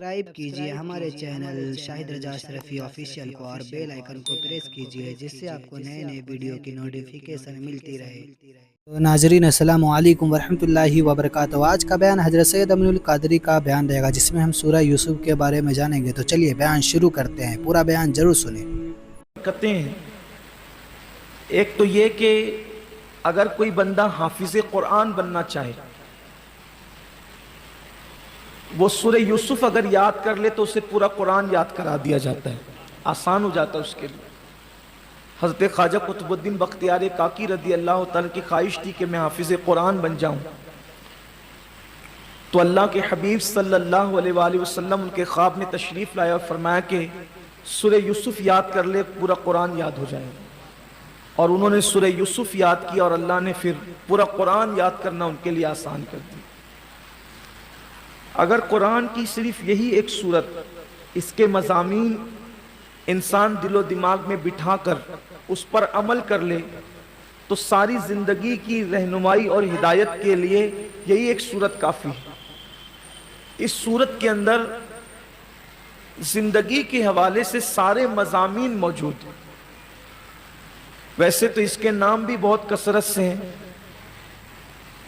Subscribe کیجئے ہمارے channel شاہد رضا اشرفی official کو اور بیل آئیکن کو پریس کیجئے جس سے آپ کو نئے نئے ویڈیو کی نوٹیفیکیشن ملتی رہے۔ تو ناظرین السلام علیکم ورحمۃ اللہ وبرکاتہ۔ آج کا بیان حضرت سید امین القادری کا بیان رہے گا جس میں ہم سورہ یوسف کے بارے میں جانیں گے۔ تو چلیے بیان شروع کرتے ہیں، پورا بیان ضرور سنیں۔ کہتے ہیں ایک تو یہ کہ اگر کوئی بندہ حافظ قرآن بننا چاہے، وہ سورہ یوسف اگر یاد کر لے تو اسے پورا قرآن یاد کرا دیا جاتا ہے، آسان ہو جاتا ہے اس کے لیے۔ حضرت خواجہ قطب الدین بختیار کاکی رضی اللہ تعالیٰ کی خواہش تھی کہ میں حافظ قرآن بن جاؤں، تو اللہ کے حبیب صلی اللہ علیہ وآلہ وسلم ان کے خواب میں تشریف لایا اور فرمایا کہ سورہ یوسف یاد کر لے، پورا قرآن یاد ہو جائے۔ اور انہوں نے سورہ یوسف یاد کیا اور اللہ نے پھر پورا قرآن یاد کرنا ان کے لیے آسان کر دیا۔ اگر قرآن کی صرف یہی ایک سورت، اس کے مضامین انسان دل و دماغ میں بٹھا کر اس پر عمل کر لے تو ساری زندگی کی رہنمائی اور ہدایت کے لیے یہی ایک سورت کافی ہے۔ اس سورت کے اندر زندگی کے حوالے سے سارے مضامین موجود ہیں۔ ویسے تو اس کے نام بھی بہت کثرت سے ہیں،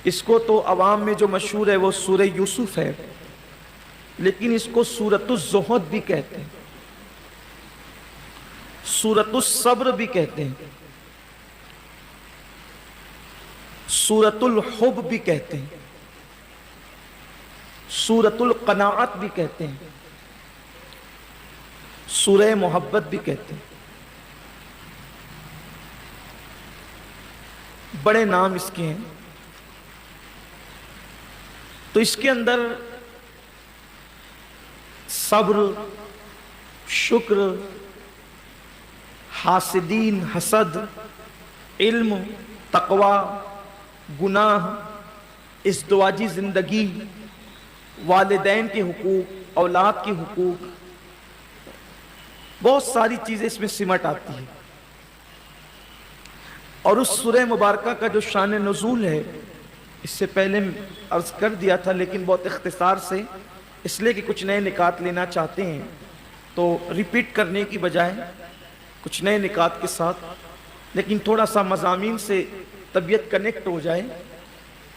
اس کو تو عوام میں جو مشہور ہے وہ سورہ یوسف ہے، لیکن اس کو سورۃ الزہد بھی کہتے ہیں، سورۃ الصبر بھی کہتے ہیں، سورۃ الحب بھی کہتے ہیں، سورۃ القناعت بھی کہتے ہیں، سورہ محبت بھی کہتے ہیں۔ بڑے نام اس کے ہیں۔ تو اس کے اندر صبر، شکر، حاسدین، حسد، علم، تقوی، گناہ، ازدواجی زندگی، والدین کے حقوق، اولاد کے حقوق، بہت ساری چیزیں اس میں سمٹ آتی ہیں۔ اور اس سورہ مبارکہ کا جو شان نزول ہے، اس سے پہلے عرض کر دیا تھا لیکن بہت اختصار سے، اس لیے کہ کچھ نئے نکات لینا چاہتے ہیں تو ریپیٹ کرنے کی بجائے کچھ نئے نکات کے ساتھ، لیکن تھوڑا سا مضامین سے طبیعت کنیکٹ ہو جائے۔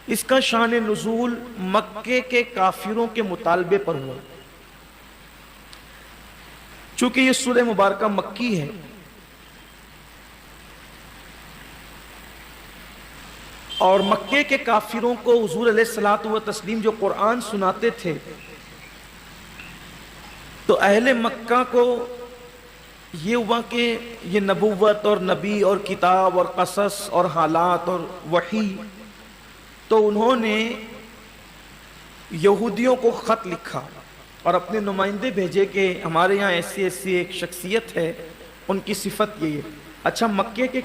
اس کا شان نزول مکے کے کافروں کے مطالبے پر ہوا۔ چونکہ یہ سورہ مبارکہ مکی ہے اور مکے کے کافروں کو حضور علیہ الصلوۃ والتسلیم جو قرآن سناتے تھے تو اہل مکہ کو یہ ہوا کہ یہ نبوت اور نبی اور کتاب اور قصص اور حالات اور وحی، تو انہوں نے یہودیوں کو خط لکھا اور اپنے نمائندے بھیجے کہ ہمارے یہاں ایسی ایسی ایک شخصیت ہے، ان کی صفت یہ ہے۔ اچھا، مکے کے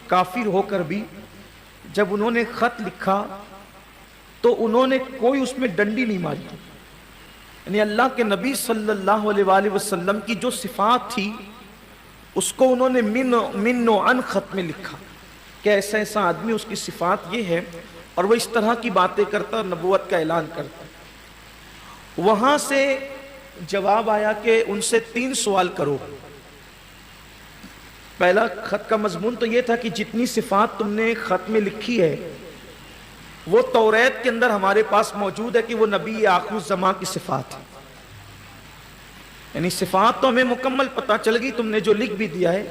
کافر ہو کر بھی جب انہوں نے خط لکھا تو انہوں نے کوئی اس میں ڈنڈی نہیں ماری، یعنی اللہ کے نبی صلی اللہ علیہ وآلہ وسلم کی جو صفات تھی اس کو انہوں نے من و عن خط میں لکھا کہ ایسا ایسا آدمی، اس کی صفات یہ ہے اور وہ اس طرح کی باتیں کرتا اور نبوت کا اعلان کرتا۔ وہاں سے جواب آیا کہ ان سے 3 سوال کرو۔ پہلا خط کا مضمون تو یہ تھا کہ جتنی صفات تم نے خط میں لکھی ہے وہ توریت کے اندر ہمارے پاس موجود ہے کہ وہ نبی آخر الزمان کی صفات ہے، یعنی صفات تو ہمیں مکمل پتہ چل گئی، تم نے جو لکھ بھی دیا ہے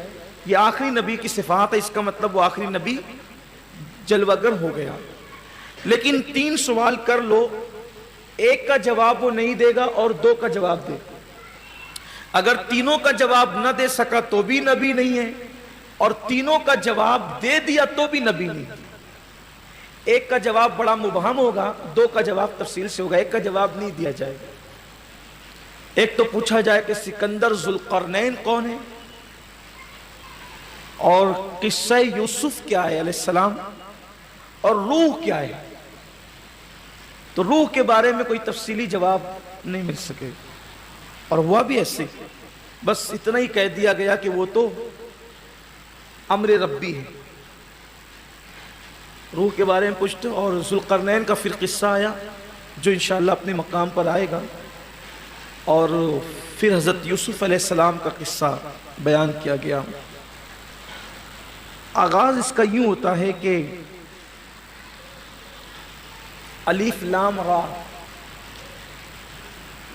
یہ آخری نبی کی صفات ہے، اس کا مطلب وہ آخری نبی جلوگر ہو گیا۔ لیکن 3 سوال کر لو، ایک کا جواب وہ نہیں دے گا اور 2 کا جواب دے گا۔ اگر تینوں کا جواب نہ دے سکا تو بھی نبی نہیں ہے، اور تینوں کا جواب دے دیا تو بھی نبی نہیں ہے۔ ایک کا جواب بڑا مبہم ہوگا، 2 کا جواب تفصیل سے ہوگا، ایک کا جواب نہیں دیا جائے گا۔ ایک تو پوچھا جائے کہ سکندر ذوالقرنین کون ہے، اور قصہ یوسف کیا ہے علیہ السلام، اور روح کیا ہے۔ تو روح کے بارے میں کوئی تفصیلی جواب نہیں مل سکے، اور ہوا بھی ایسے، بس اتنا ہی کہہ دیا گیا کہ وہ تو امر ربی ہے۔ روح کے بارے میں پوچھتے، اور ذوالقرنین کا پھر قصہ آیا جو انشاءاللہ اپنے مقام پر آئے گا۔ اور پھر حضرت یوسف علیہ السلام کا قصہ بیان کیا گیا۔ آغاز اس کا یوں ہوتا ہے کہ الف لام را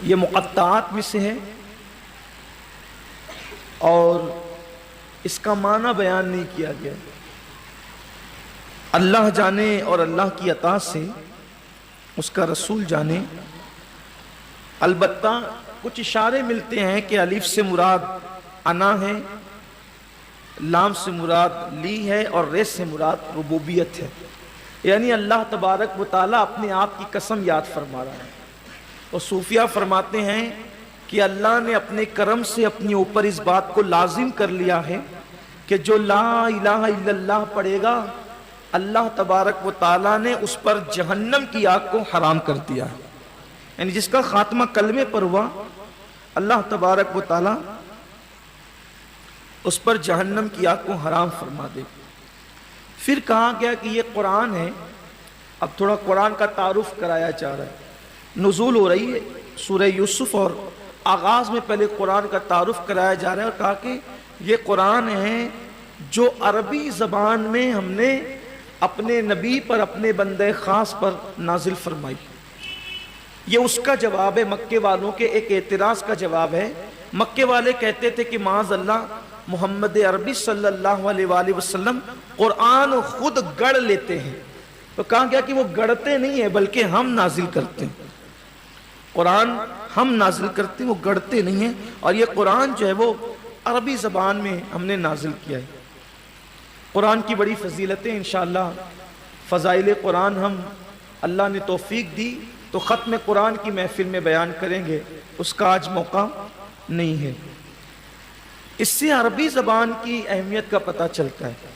یہ مقطعات میں سے ہے اور اس کا معنی بیان نہیں کیا گیا۔ اللہ جانے اور اللہ کی عطا سے اس کا رسول جانے۔ البتہ کچھ اشارے ملتے ہیں کہ الف سے مراد انا ہے، لام سے مراد لی ہے اور ری سے مراد ربوبیت ہے، یعنی اللہ تبارک و تعالیٰ اپنے آپ کی قسم یاد فرما رہا ہے۔ اور صوفیہ فرماتے ہیں کہ اللہ نے اپنے کرم سے اپنے اوپر اس بات کو لازم کر لیا ہے کہ جو لا الہ الا اللہ پڑھے گا اللہ تبارک و تعالیٰ نے اس پر جہنم کی آگ کو حرام کر دیا ہے، یعنی جس کا خاتمہ کلمے پر ہوا اللہ تبارک و تعالیٰ اس پر جہنم کی آگ کو حرام فرما دے۔ پھر کہا گیا کہ یہ قرآن ہے۔ اب تھوڑا قرآن کا تعارف کرایا جا رہا ہے، نزول ہو رہی ہے سورہ یوسف اور آغاز میں پہلے قرآن کا تعارف کرایا جا رہا ہے، اور کہا کہ یہ قرآن ہے جو عربی زبان میں ہم نے اپنے نبی پر، اپنے بندے خاص پر نازل فرمائی۔ یہ اس کا جواب ہے مکے والوں کے ایک اعتراض کا جواب ہے۔ مکے والے کہتے تھے کہ معاذ اللہ محمد عربی صلی اللہ علیہ وآلہ وسلم قرآن خود گڑھ لیتے ہیں، تو کہا گیا کہ وہ گڑھتے نہیں ہیں بلکہ ہم نازل کرتے ہیں۔ قرآن ہم نازل کرتے ہیں، وہ گڑھتے نہیں ہیں، اور یہ قرآن جو ہے وہ عربی زبان میں ہم نے نازل کیا ہے۔ قرآن کی بڑی فضیلتیں انشاءاللہ فضائل قرآن ہم اللہ نے توفیق دی تو ختم قرآن کی محفل میں بیان کریں گے، اس کا آج موقع نہیں ہے۔ اس سے عربی زبان کی اہمیت کا پتہ چلتا ہے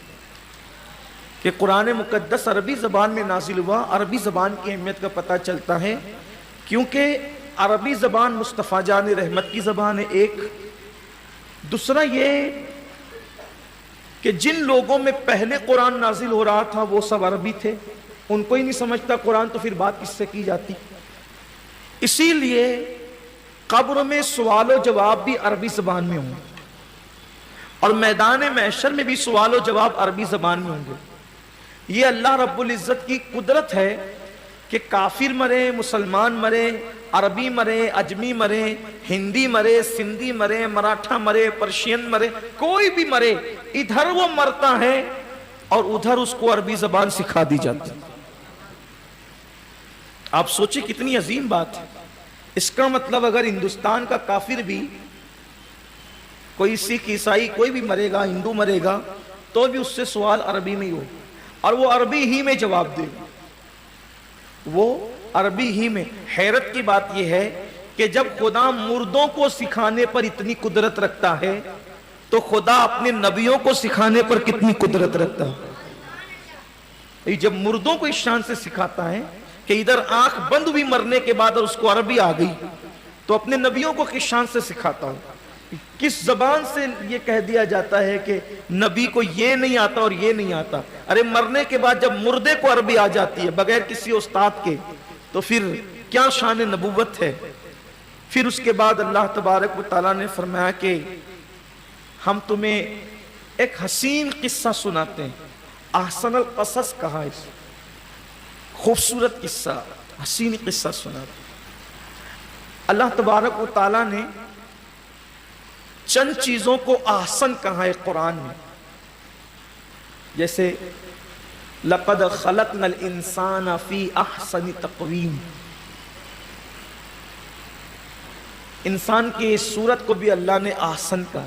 کہ قرآن مقدس عربی زبان میں نازل ہوا۔ عربی زبان کی اہمیت کا پتہ چلتا ہے کیونکہ عربی زبان مصطفیٰ جان رحمت کی زبان ہے، ایک۔ دوسرا یہ کہ جن لوگوں میں پہلے قرآن نازل ہو رہا تھا وہ سب عربی تھے، ان کو ہی نہیں سمجھتا قرآن تو پھر بات کس سے کی جاتی۔ اسی لیے قبر میں سوال و جواب بھی عربی زبان میں ہوں گے، اور میدان محشر میں بھی سوال و جواب عربی زبان میں ہوں گے۔ یہ اللہ رب العزت کی قدرت ہے کہ کافر مرے، مسلمان مرے، عربی مرے، اجمی مرے، ہندی مرے، سندھی مرے، مراٹھا مرے، پرشین مرے، کوئی بھی مرے، ادھر وہ مرتا ہے اور ادھر اس کو عربی زبان سکھا دی جاتی ہے۔ آپ سوچیں کتنی عظیم بات ہے۔ اس کا مطلب اگر ہندوستان کا کافر بھی، کوئی سکھ عیسائی کوئی بھی مرے گا، ہندو مرے گا، تو بھی اس سے سوال عربی میں ہی ہو، اور وہ عربی ہی میں جواب دے گا، وہ عربی ہی میں۔ حیرت کی بات یہ ہے کہ جب خدا مردوں کو سکھانے پر اتنی قدرت رکھتا ہے تو خدا اپنے نبیوں کو سکھانے پر کتنی قدرت رکھتا ہے۔ جب مردوں کو اس شان سے سکھاتا ہے کہ ادھر آنکھ بند بھی مرنے کے بعد اور اس کو عربی آ گئی، تو اپنے نبیوں کو کس شان سے سکھاتا ہوں، کس زبان سے یہ کہہ دیا جاتا ہے کہ نبی کو یہ نہیں آتا اور یہ نہیں آتا۔ ارے مرنے کے بعد جب مردے کو عربی آ جاتی ہے بغیر کسی استاد کے، تو پھر کیا شان نبوت ہے۔ پھر اس کے بعد اللہ تبارک و تعالیٰ نے فرمایا کہ ہم تمہیں ایک حسین قصہ سناتے ہیں۔ احسن القصص کہا، اس خوبصورت قصہ، حسین قصہ سناتے ہیں۔ اللہ تبارک و تعالیٰ نے چند چیزوں کو احسن کہا ہے قرآن میں، جیسے لَقَدْ خَلَقْنَا الْإِنسَانَ فِي أَحْسَنِ تَقْوِيمٍ، انسان کی اس صورت کو بھی اللہ نے احسن کہا۔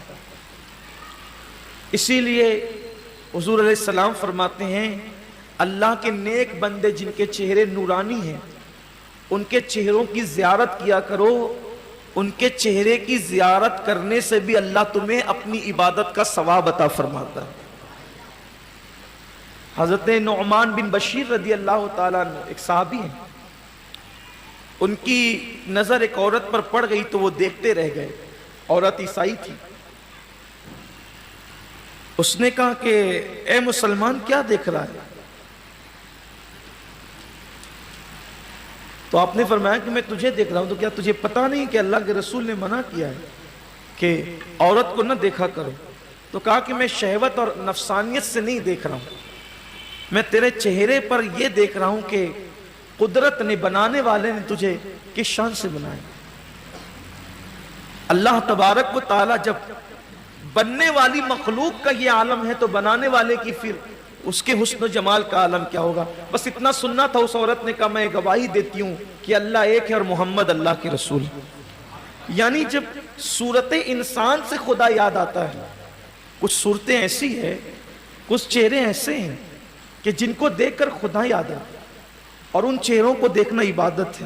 اسی لیے حضور علیہ السلام فرماتے ہیں اللہ کے نیک بندے جن کے چہرے نورانی ہیں ان کے چہروں کی زیارت کیا کرو، ان کے چہرے کی زیارت کرنے سے بھی اللہ تمہیں اپنی عبادت کا ثواب عطا فرماتا ہے۔ حضرت نعمان بن بشیر رضی اللہ تعالیٰ عنہ ایک صحابی ہیں، ان کی نظر ایک عورت پر پڑ گئی تو وہ دیکھتے رہ گئے۔ عورت عیسائی تھی۔ اس نے کہا کہ اے مسلمان کیا دیکھ رہا ہے؟ تو آپ نے فرمایا کہ میں تجھے دیکھ رہا ہوں، تو کیا تجھے پتا نہیں کہ اللہ کے رسول نے منع کیا ہے کہ عورت کو نہ دیکھا کرو؟ تو کہا کہ میں شہوت اور نفسانیت سے نہیں دیکھ رہا ہوں، میں تیرے چہرے پر یہ دیکھ رہا ہوں کہ قدرت نے، بنانے والے نے تجھے کس شان سے بنایا۔ اللہ تبارک و تعالی جب بننے والی مخلوق کا یہ عالم ہے تو بنانے والے کی پھر اس کے حسن و جمال کا عالم کیا ہوگا۔ بس اتنا سننا تھا اس عورت نے کہا میں گواہی دیتی ہوں کہ اللہ ایک ہے اور محمد اللہ کے رسول۔ یعنی جب صورت انسان سے خدا یاد آتا ہے، کچھ صورتیں ایسی ہیں، کچھ چہرے ایسے ہیں کہ جن کو دیکھ کر خدا یاد آتا ہے، اور ان چہروں کو دیکھنا عبادت ہے۔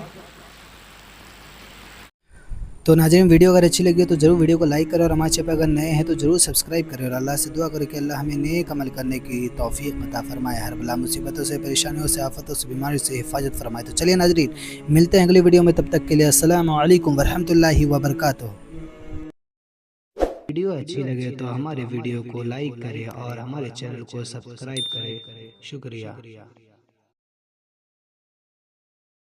تو ناظرین ویڈیو اگر اچھی لگی تو ضرور ویڈیو کو لائک کریں، اور ہمارے چینل پر اگر نئے ہیں تو ضرور سبسکرائب کریں، اور اللہ سے دعا کریں کہ اللہ ہمیں نیک عمل کرنے کی توفیق عطا فرمائے، ہر بلا مصیبتوں سے، پریشانیوں سے، آفتوں سے، بیماریوں سے حفاظت فرمائے۔ تو چلیے ناظرین ملتے ہیں اگلی ویڈیو میں، تب تک کے لیے السلام علیکم ورحمۃ اللہ وبرکاتہ۔ ویڈیو اچھی لگے تو ہمارے ویڈیو کو لائک کریں اور ہمارے چینل کو سبسکرائب کریں۔ شکریہ۔